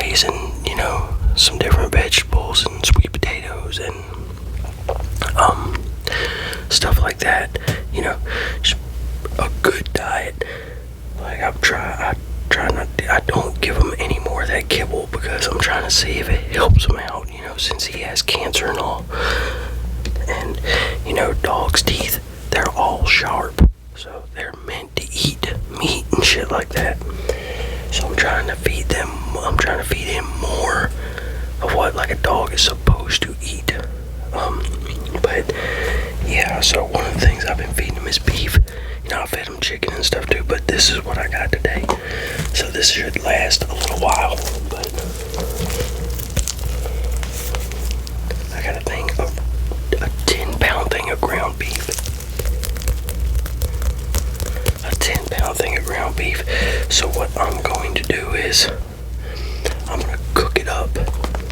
rice and, you know, some different vegetables and sweet potatoes and stuff like that. You know, just a good diet. Like I don't give him any more of that kibble because I'm trying to see if it helps him out, you know, since he has cancer and all. And, you know, dogs' teeth, they're all sharp, so they're meant to eat meat and shit like that. So I'm trying to feed him more of what like a dog is supposed to eat. But yeah, so one of the things I've been feeding him is beef. You know, I fed him chicken and stuff too, but this is what I got today. So this should last a little while, but I got a 10-pound thing of ground beef. A 10-pound thing of ground beef. So what I'm going to do is I'm going to cook it up.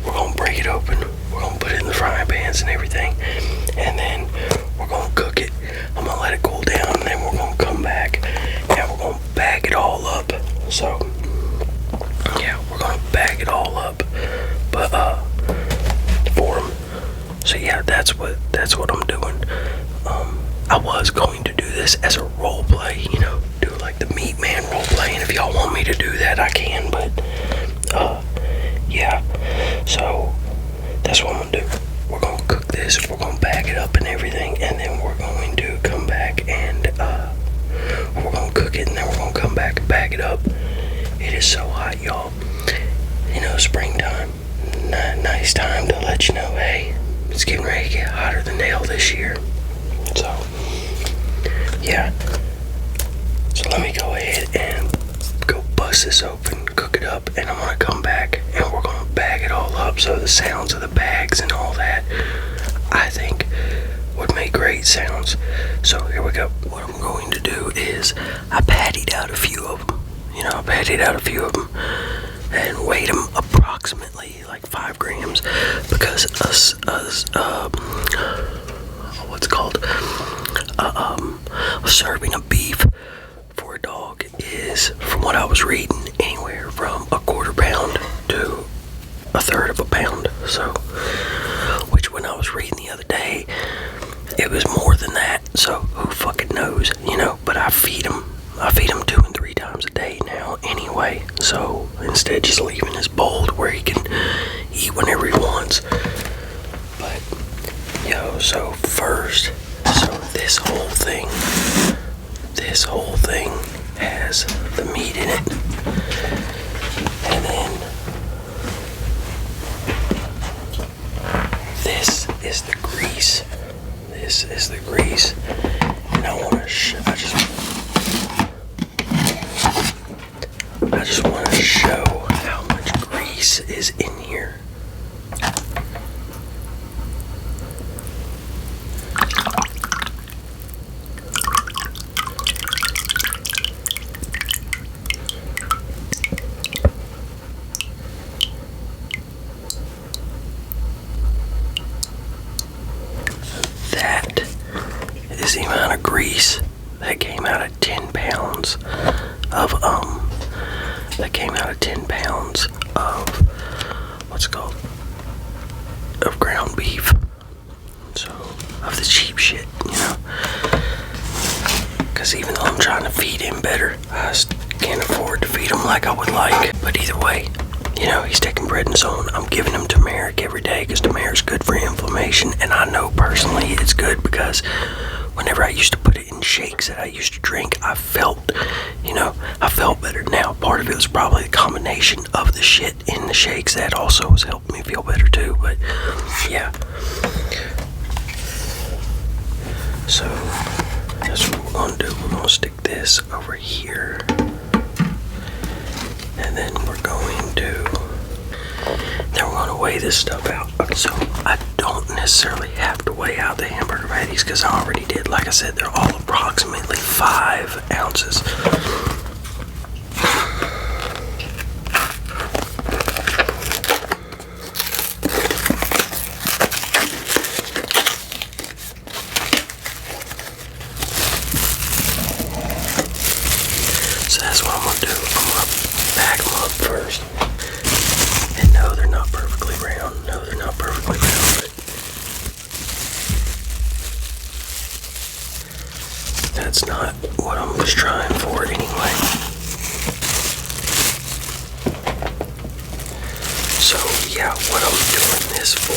We're going to break it open. We're going to put it in the frying pans and everything. And then we're going to cook it. I'm going to let it cool down, and then we're going to come back and we're going to bag it all up. So, yeah, we're going to bag it all up. But, for them. So, yeah, that's what I'm doing. I was going to do this as a role play, you know, do like the Meat Man role play. And if y'all want me to do that, I can. But, yeah. So, that's what I'm going to do. We're going to cook this, we're going to bag it up and everything, and then we're going to come back and, we're going to cook it, and then we're going to come back and bag it up. It is so hot, y'all. You know, springtime. Nice time to let you know, hey, it's getting ready to get hotter than hell this year. So, yeah. So let me go ahead and go bust this open, cook it up, and I'm going to come back and we're going to bag it all up. So the sounds of the bags and all that, I think, would make great sounds. So here we go. What I'm going to do is I pattied out a few of them. You know, I pattied out a few of them and weighed them approximately like 5 grams because what's it called? A serving of beef for a dog is, from what I was reading, anywhere from a quarter pound to a third of a pound. So, which when I was reading the other day, it was more than that. So who fucking knows, you know? But I feed him 2 and 3 times a day now anyway. So instead of just leaving his bowl to where he can eat whenever he wants. But so first, this whole thing has the meat in it, and then this is the grease. And I just want to show how much grease is in here. That is the amount of grease that came out of 10 pounds of of ground beef. So, of the cheap shit, you know. Because even though I'm trying to feed him better, I can't afford to feed him like I would like. But either way, you know, he's taking prednisone. I'm giving him turmeric every day because turmeric's good for inflammation. And I know personally it's good because whenever I used to put it in shakes that I used to drink, I felt better. Now, part of it was probably the combination of the shit in the shakes that also has helped me feel better too. But yeah. So that's what we're going to do. We're going to stick this over here. And then we're going to weigh this stuff out. So I don't necessarily have to weigh out the hamburger patties because I already did. Like I said, they're all approximately 5 ounces. So that's what I'm going to do. I'm going to bag them up first. that's not what I was trying for anyway. So yeah, what I'm doing this for,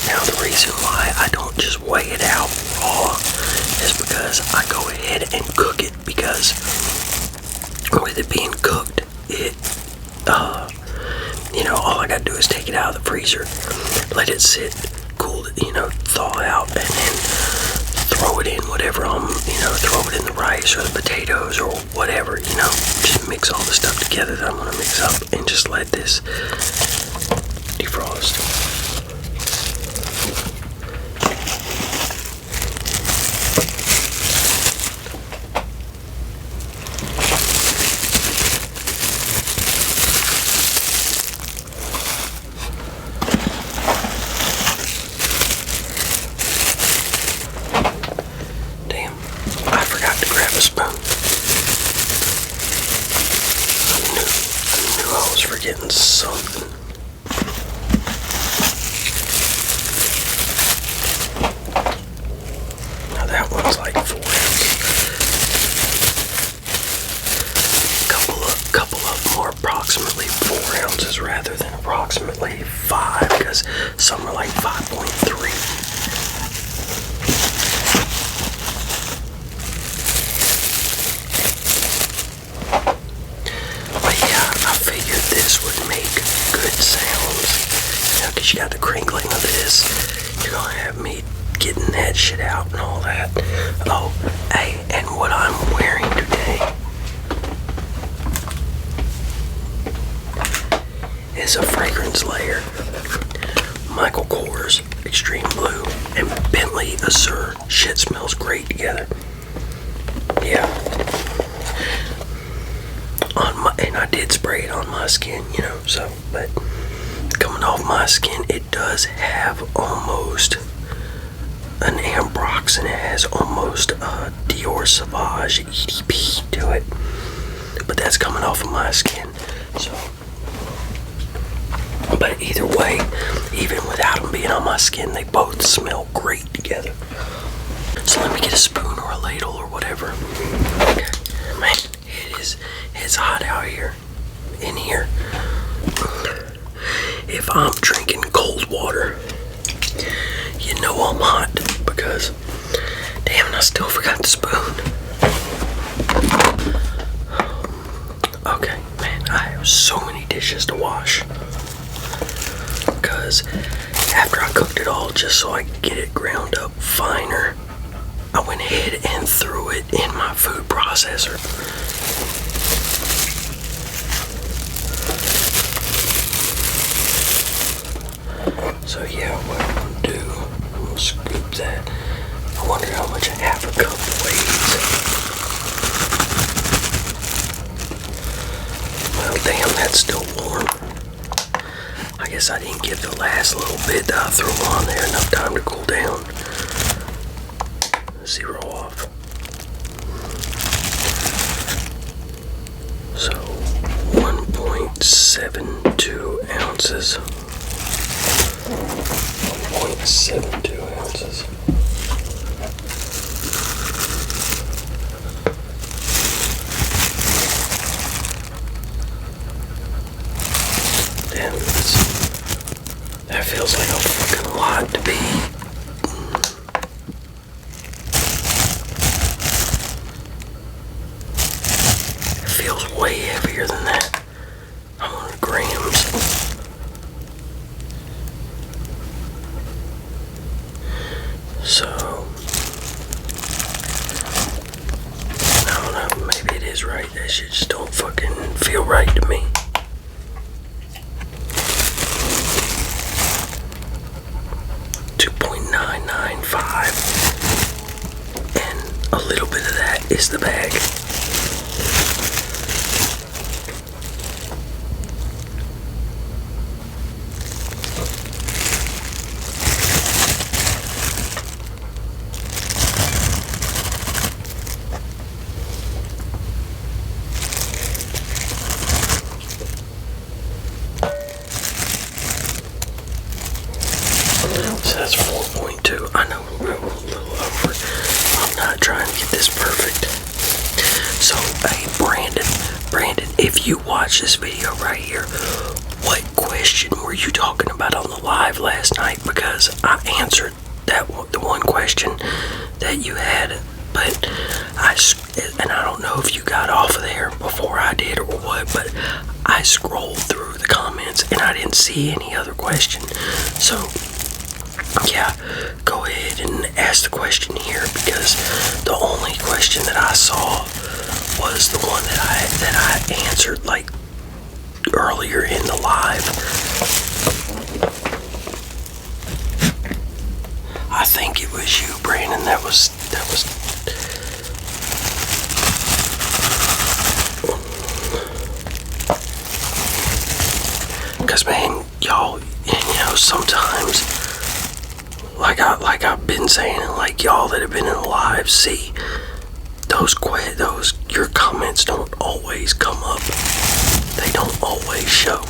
now the reason why I don't just weigh it out raw is because I go ahead and cook it, because with it being cooked, it, you know, all I gotta do is take it out of the freezer, let it sit, cool, you know, thaw out, and then throw it in whatever throw it in the rice or the potatoes or whatever, you know, just mix all the stuff together that I'm gonna mix up and just let this defrost. Getting something. Now that one's like 4 ounces. Couple of them are approximately 4 ounces rather than approximately 5, because some are like 5.3. This would make good sounds, you know, because you got the crinkling of this. You're gonna have me getting that shit out and all that. Oh, hey, and what I'm wearing today is a fragrance layer. Michael Kors Extreme Blue and Bentley Azure. Shit smells great together. Yeah. And I did spray it on my skin, you know, so, but coming off my skin, it does have almost an Ambrox, and it has almost a Dior Sauvage EDP to it, but that's coming off of my skin, so, but either way, even without them being on my skin, they both smell great together. So let me get a spoon or a ladle or whatever. Okay, man. It's hot out here, in here. If I'm drinking cold water, you know I'm hot, because, damn it, I still forgot the spoon. Okay, man, I have so many dishes to wash, because after I cooked it all, just so I could get it ground up finer, I went ahead and threw it in my food processor. So yeah, what I'm gonna do, I'm gonna scoop that. I wonder how much a half a cup weighs. Well, damn, that's still warm. I guess I didn't give the last little bit that I threw on there enough time to cool down. 0 off. So 1.72 ounces. 1.72 ounces. Damn, that feels like a fucking lot to be. It feels way heavier than that. I'm on grams. So, I don't know, maybe it is right. That shit just don't fucking feel right to me. $2.995, and a little bit of that is the bag. So that's 4.2. I know we're a little over. I'm not trying to get this perfect. So, hey, Brandon, if you watch this video right here, what question were you talking about on the live last night? Because I answered the one question that you had, but I don't know if you got off of there before I did or what, but I scrolled through the comments and I didn't see any other question. So yeah, go ahead and ask the question here, because the only question that I saw was the one that I answered like earlier in the live. I think it was you, Brandon. That was. Cause man, y'all, sometimes, like I've been saying, and like y'all that have been in the live, see, your comments don't always come up. They don't always show.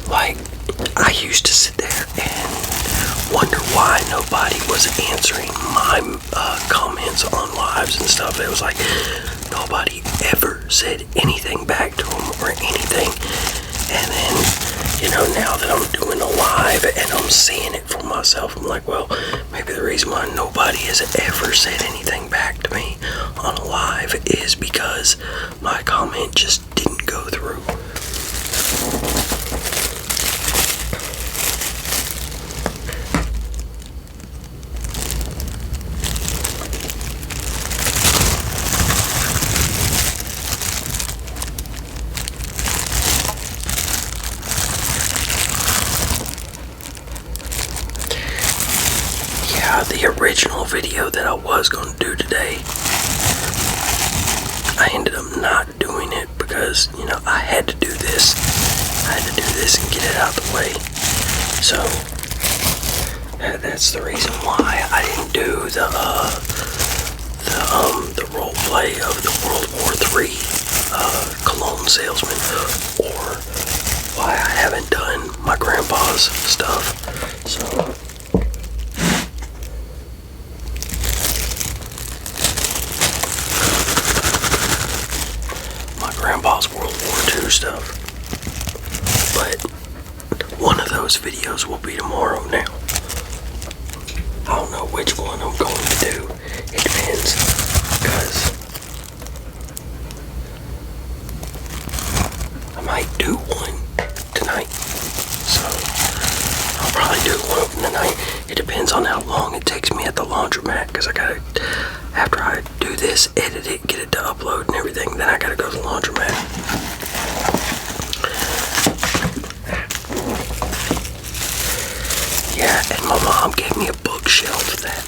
Like, I used to sit there and wonder why nobody was answering my comments on lives and stuff. It was like nobody ever said anything back to them or anything. And then, now that I'm doing a live and I'm seeing it for myself, I'm like, well, maybe the reason why nobody has ever said anything back to me on a live is because my comment just didn't go through. The original video that I was going to do today, I ended up not doing it because, I had to do this. I had to do this and get it out of the way. So, that's the reason why I didn't do the role play of the World War III Cologne salesman, or why I haven't done my grandpa's stuff. So, grandpa's World War II stuff. But one of those videos will be tomorrow now. I don't know which one I'm going to do. It depends, because I might do one tonight. So I'll probably do one of them tonight. It depends on how long it takes me at the laundromat, because after I do this, edit it, get it to upload and everything, then I gotta go to the laundromat. Yeah, and my mom gave me a bookshelf that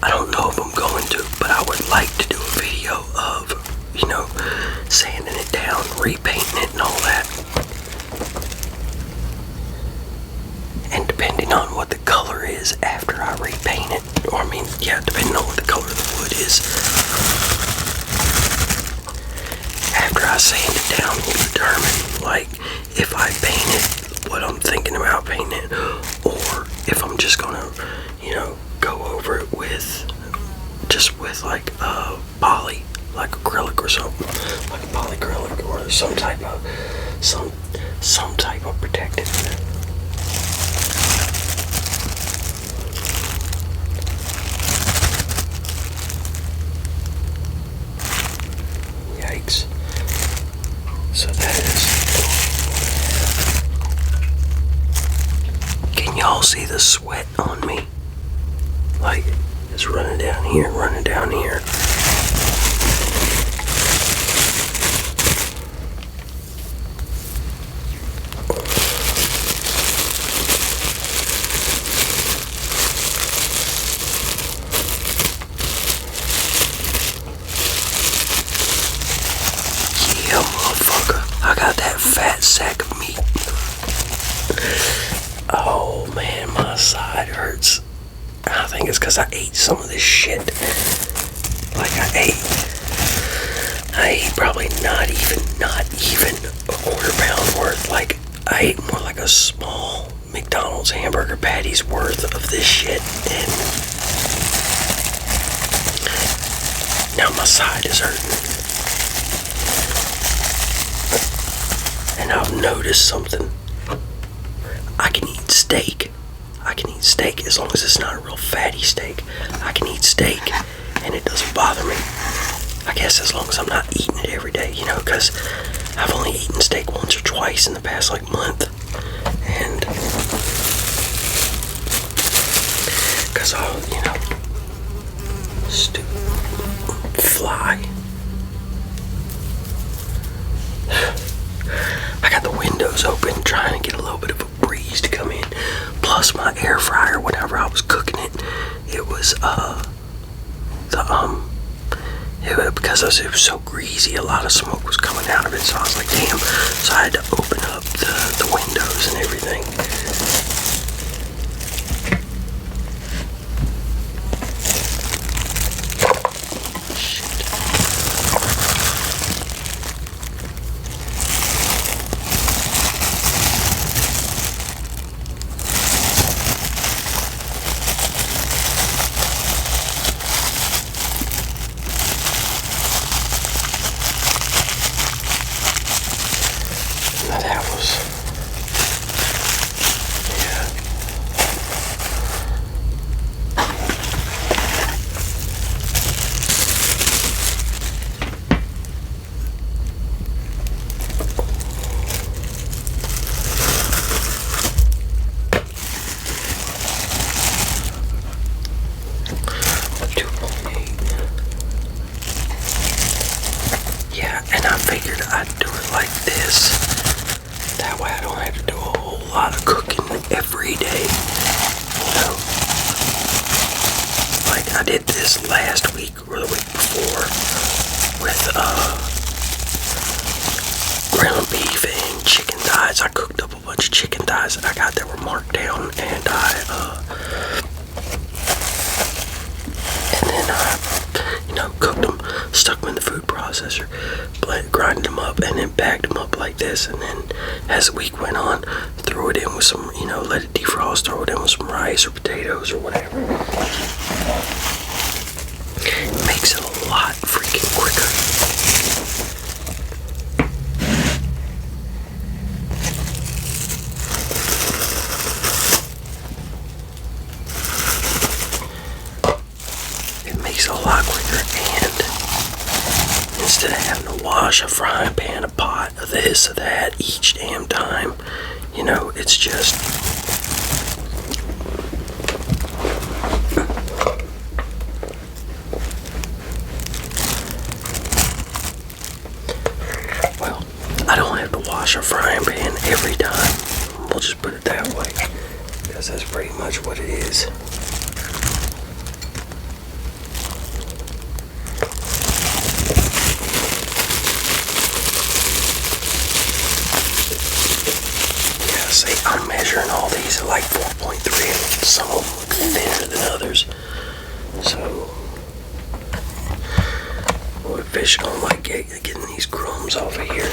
I don't know if I'm going to, but I would like to do a video of, sanding it down, repainting it and all that. And depending on what the color is after I repaint it, depending on what the color of the wood is, after I sand it down, will determine, like, if I paint it, what I'm thinking about painting it, or if I'm just gonna, go over it with like poly, like acrylic or something, like a polyacrylic or some type of protective. Yikes. So that is... Can y'all see the sweat on me? Like, it's running down here, running down here. Yeah, motherfucker. I got that fat sack of meat. Oh man, my side hurts. I think think it's because I ate some of this shit. Like I ate probably not even a quarter pound worth. Like I ate more like a small McDonald's hamburger patty's worth of this shit, and now my side is hurting. And I've noticed something. I can eat steak. As long as it's not a real fatty steak. I can eat steak and it doesn't bother me. I guess as long as I'm not eating it every day, you know, because I've only eaten steak once or twice in the past like month. And because I'll, you know, fly. I got the windows open trying to get a little bit of a breeze to come in. Plus my air fryer, whenever I was cooking it, it was because it was so greasy, a lot of smoke was coming out of it, so I was like, damn. So I had to open up the windows and everything. I did this last week or the week before with ground beef and chicken thighs. I cooked up a bunch of chicken thighs that I got that were marked down, and then I cooked them, stuck them in the food processor, grinded them up, and then bagged them up like this. And then as the week went on, throw it in with some, let it defrost, throw it in with some rice or potatoes or whatever. It makes it a lot freaking quicker. It makes it a lot quicker, and instead of having to wash a frying pan, a pot, of this, of that, each damn time, it's just... Well, I don't have to wash a frying pan every time. We'll just put it that way, because that's pretty much what it is. See, I'm measuring all these at like 4.3, and some of them look thinner than others. So, boy, fish don't like getting these crumbs off of here.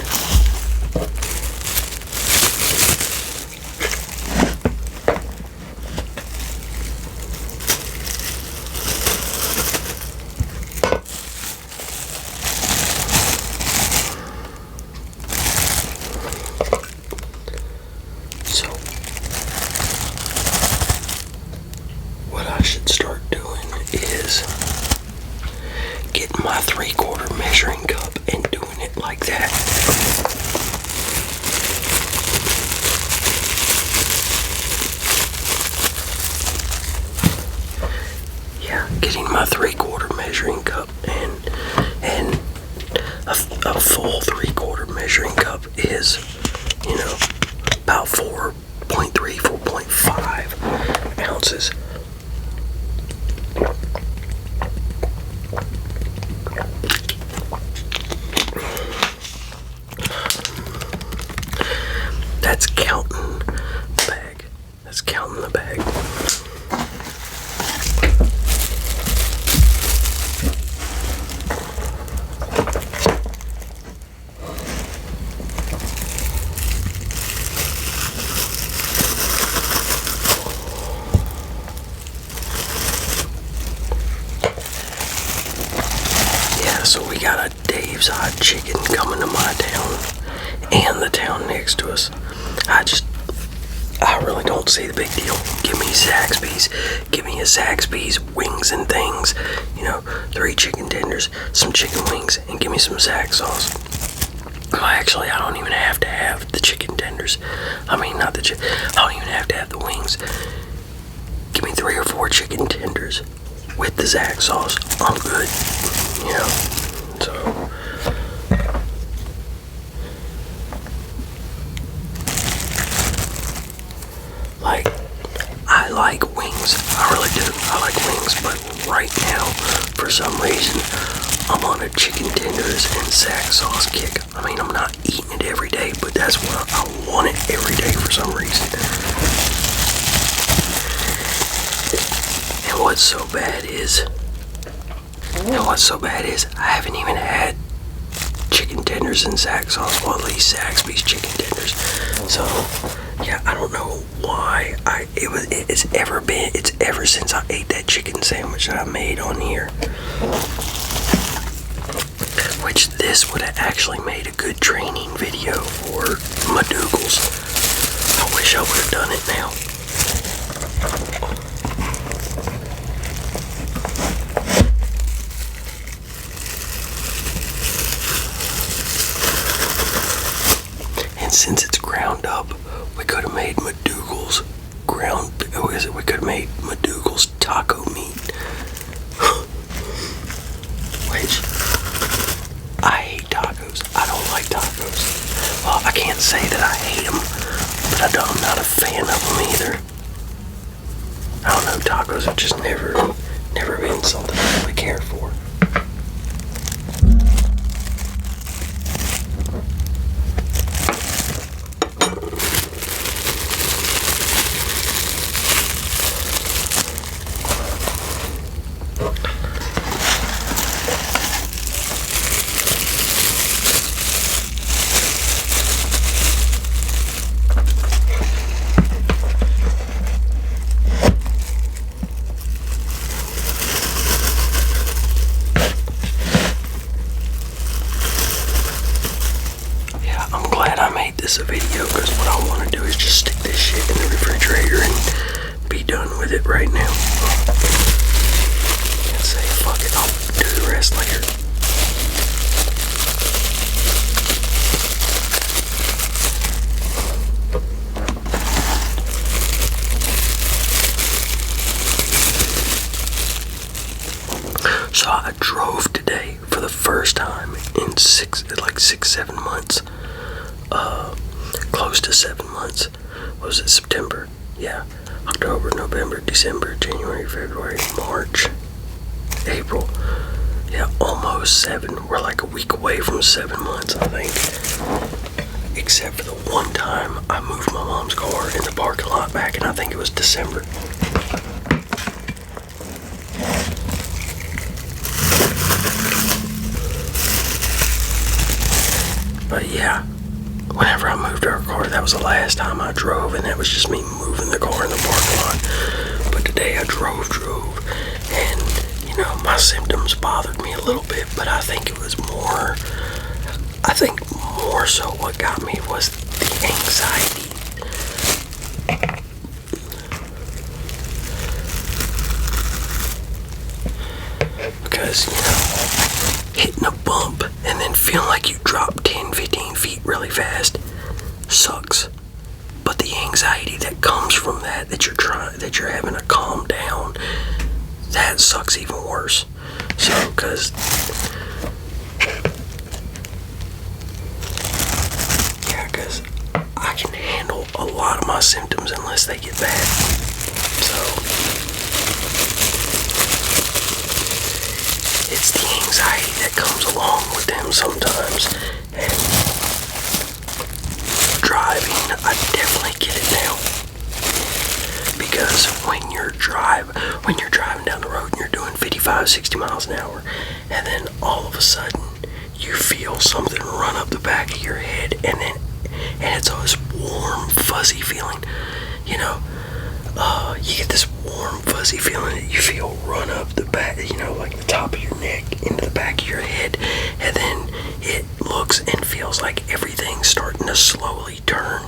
Getting my 3/4 measuring cup and doing it like that. Yeah, getting my 3/4 measuring cup and a full 3/4 measuring cup is, about 4.3, 4.5 ounces. That's counting the bag. Steve's Hot Chicken coming to my town and the town next to us. I really don't see the big deal. Give me Zaxby's. Give me a Zaxby's wings and things. 3 chicken tenders, some chicken wings, and give me some Zax sauce. Well, actually, I don't even have to have the chicken tenders. I mean, not the chicken. I don't even have to have the wings. Give me 3 or 4 chicken tenders with the Zax sauce. I'm good. So. I like wings. I really do. I like wings, but right now, for some reason, I'm on a chicken tenders and Zax sauce kick. I mean, I'm not eating it every day, but that's what I want it every day for some reason. And what's so bad is, I haven't even had chicken tenders and Zax sauce, well, at least Zaxby's chicken tenders. So, yeah, I don't know why it's ever since I ate that chicken sandwich that I made on here. Which this would have actually made a good training video for Madougals. I wish I would have done it now. And since it's ground up, we could have made Madougals we could have made Madougals taco meat. Which, I hate tacos. I don't like tacos. Well, I can't say that I hate them, but I'm not a fan of them either. I don't know, tacos have just never been something I really care for. This a video, because what I want to do is just stick this shit in the refrigerator and be done with it right now. Can't say fuck it, I'll do the rest later. So I drove today for the first time in 6-7 months. Close to 7 months. What was it, September? Yeah. October, November, December, January, February, March, April. Yeah, almost 7. We're like a week away from 7 months, I think. Except for the one time I moved my mom's car in the parking lot back in, I think it was December. But yeah. Whenever I moved our car, that was the last time I drove, and that was just me moving the car in the parking lot. But today I drove, and, my symptoms bothered me a little bit, but I think more so what got me was the anxiety. Because, hitting a bump and then feeling like you dropped 10-15 feet really fast sucks. But the anxiety that comes from that you're having to calm down, that sucks even worse. So, because I can handle a lot of my symptoms unless they get bad. So it's the anxiety that comes along with them sometimes. And driving, I definitely get it now. Because when you're driving down the road and you're doing 55, 60 miles an hour, and then all of a sudden you feel something run up the back of your head, and it's this warm, fuzzy feeling, you get this warm, fuzzy feeling that you feel run up the back, like the top of your neck into the back of your head, and then it looks and feels like everything's starting to slowly turn,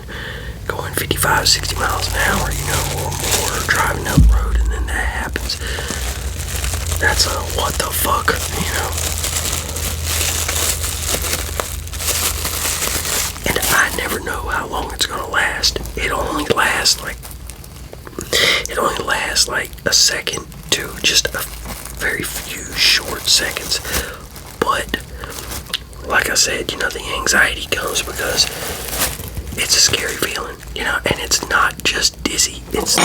going 55, 60 miles an hour, or more, driving down the road, and then that happens. That's a what the fuck, And I never know how long it's gonna last. It only lasts like a second to just a very few short seconds. But like I said, the anxiety comes because it's a scary feeling, and it's not just dizzy. It's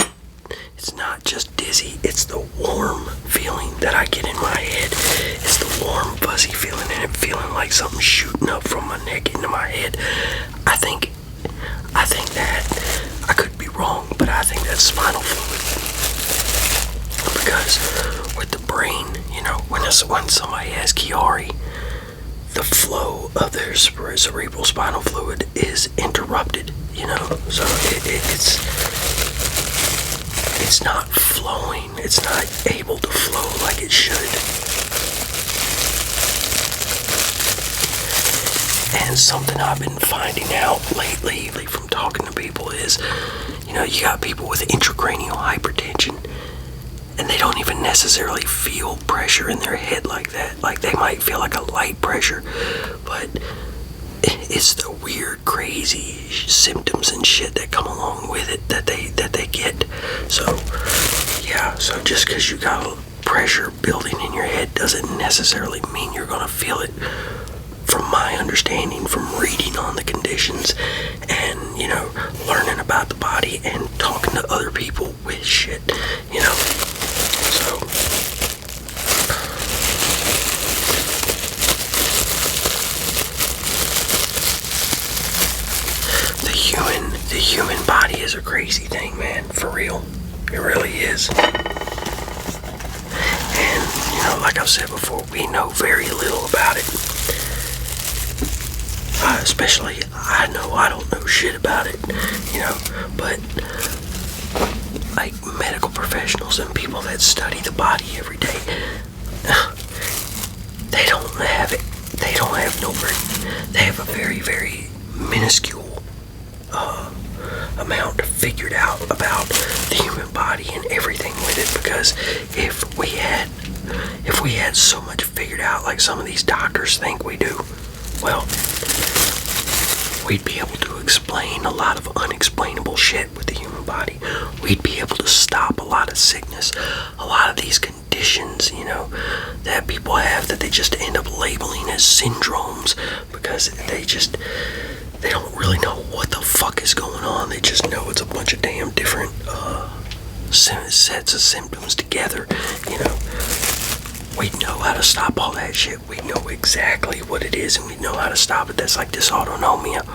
not just dizzy. It's the warm feeling that I get in my head. It's the warm, fuzzy feeling, and it feeling like something's shooting up from my neck into my head. I think that, I could be wrong, but I think that's spinal fluid. Because with the brain, when somebody has Chiari, the flow of their cerebral spinal fluid is interrupted, so it's not flowing, it's not able to flow like it should. And something I've been finding out lately from talking to people is, you got people with intracranial hypertension, and they don't even necessarily feel pressure in their head like that. Like, they might feel like a light pressure, but it's the weird, crazy symptoms and shit that come along with it that they get. So, yeah, so just because you got pressure building in your head doesn't necessarily mean you're gonna feel it. From my understanding, from reading on the conditions and, learning about the body and talking to other people with shit, so the human body is a crazy thing, man, for real. It really is. And, like I've said before, we know very little about it. Especially, I know I don't know shit about it, but like medical professionals and people that study the body every day, they don't have it. They don't have they have a very, very minuscule amount figured out about the human body and everything with it. Because if we had so much figured out like some of these doctors think we do, well, we'd be able to explain a lot of unexplainable shit with the human body. We'd be able to stop a lot of sickness, a lot of these conditions, that people have that they just end up labeling as syndromes because they don't really know what the fuck is going on. They just know it's a bunch of damn different sets of symptoms together, We'd know how to stop all that shit. We'd know exactly what it is, and we'd know how to stop it. That's like dysautonomia.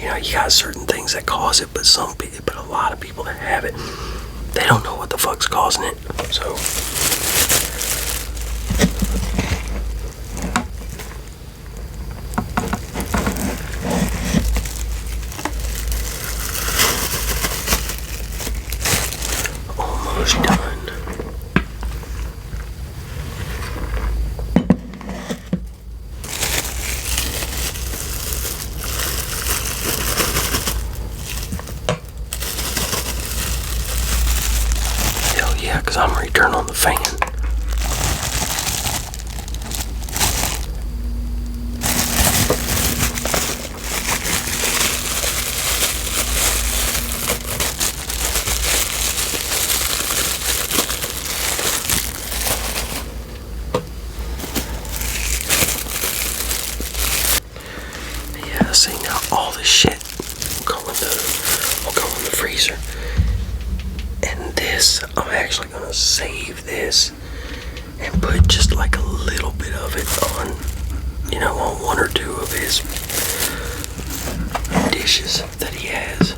You got certain things that cause it, but a lot of people that have it, they don't know what the fuck's causing it. So, almost done. Because I'm ready to turn on the fan. Yeah, see, now all this shit will go in the freezer. And this, I'm actually gonna save this and put just like a little bit of it on, on one or two of his dishes that he has.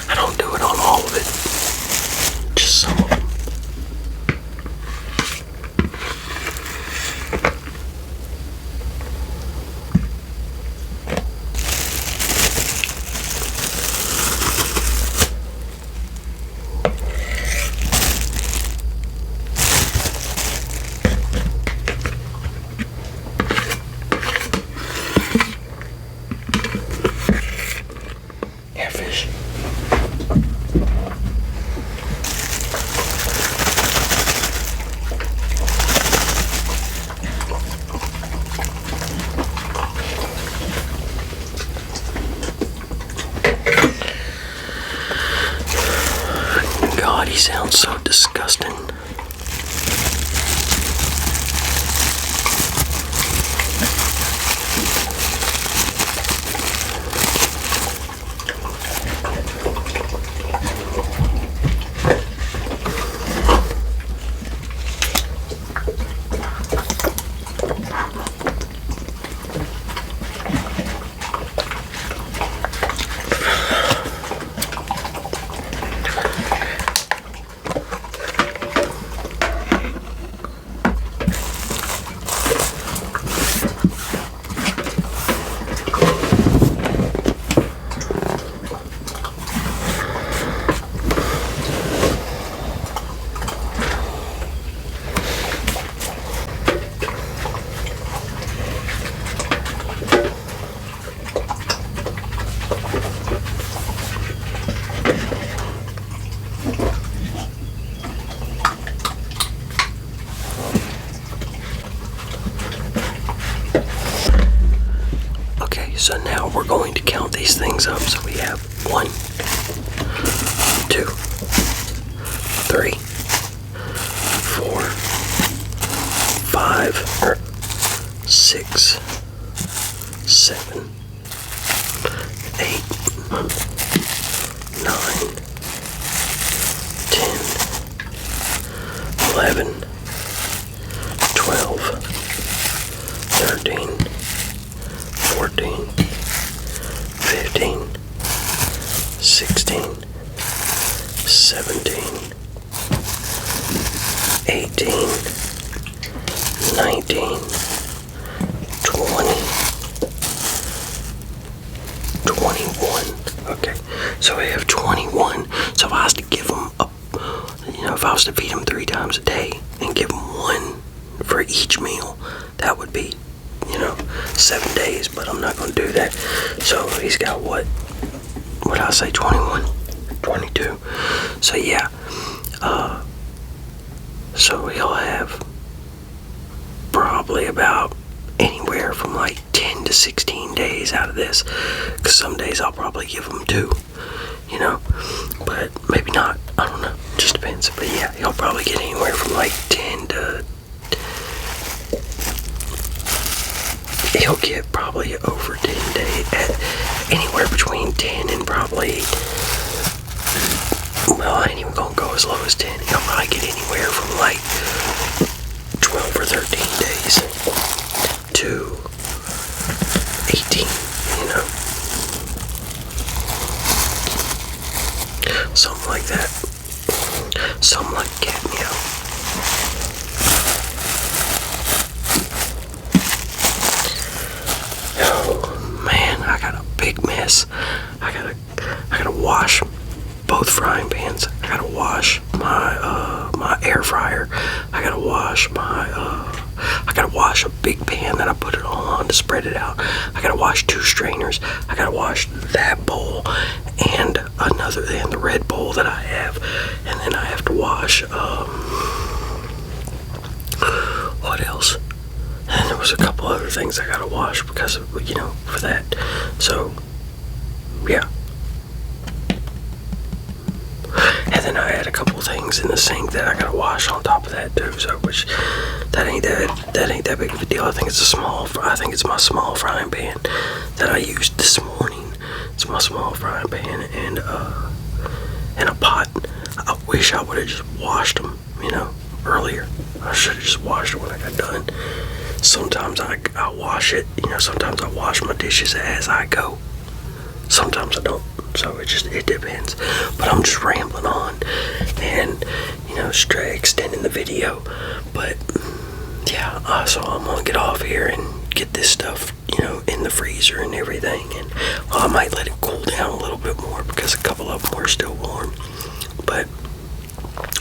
I don't do it on all of it, just some of it. adjusting. So now we're going to count these things up. So we have 1, 2, 3, 4, 5, 6, 7, 8, 9, 10, 11, 12, 13, 14, 15, 16, 17, 18, 19, 20, 21. Okay, so we have 21. So if I was to give them if I was to feed them 3 times a day and give them 1 for each meal, that would be 7 days, but I'm not going to do that. So he's got what did I say, 21, 22. So yeah, so he'll have probably about anywhere from like 10 to 16 days out of this, because some days I'll probably give him 2, but maybe not, I don't know, just depends. But yeah, he'll probably get anywhere from like 10 to he'll get probably over 10 days, anywhere between 10 and probably, well, I ain't even gonna go as low as 10. He'll probably get anywhere from like 12 or 13 days to 18, something like that, something like cat meow. I got a big mess. I gotta wash both frying pans. I gotta wash my my air fryer. I gotta wash a big pan that I put it all on to spread it out. I gotta wash 2 strainers. I gotta wash that bowl and the red bowl that I have, and then I have to wash what else? And there was a couple other things I gotta wash because of, for that. So, yeah. And then I had a couple things in the sink that I gotta wash on top of that too. So, which that ain't that big of a deal. I think it's my small frying pan that I used this morning. It's my small frying pan and a pot. I wish I would have just washed them, earlier. I should have just washed it when I got done. Sometimes I wash it, sometimes I wash my dishes as I go. Sometimes I don't. So it depends. But I'm just rambling on and, extending the video. But yeah, so I'm gonna get off here and get this stuff, in the freezer and everything. And I might let it cool down a little bit more because a couple of them are still warm. But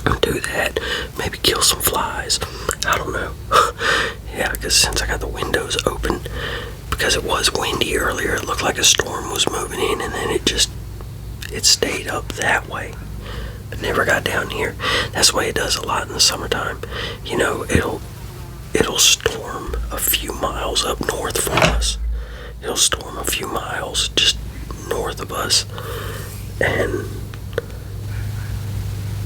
I'll do that. Maybe kill some flies. I don't know. Yeah, because since I got the windows open, because it was windy earlier, it looked like a storm was moving in, and then it stayed up that way. It never got down here. That's the way it does a lot in the summertime. It'll storm a few miles up north from us. It'll storm a few miles just north of us. And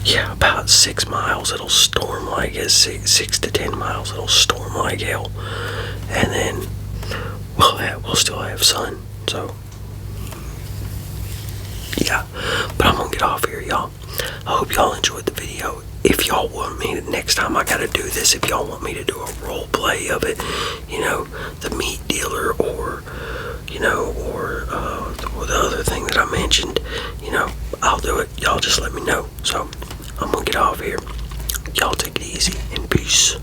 yeah, about 6 miles it'll storm like 6 to 10 miles it'll storm like hell, and then we'll still have sun. So yeah, but I'm gonna get off here, y'all. I hope y'all enjoyed the video. If y'all want me to, next time I gotta do this, if y'all want me to do a role play of it, you know, the meat dealer, or you know, or the other thing that I mentioned, you know, I'll do it. Y'all just let me know. So I'm gonna get off here. Y'all take it easy and peace.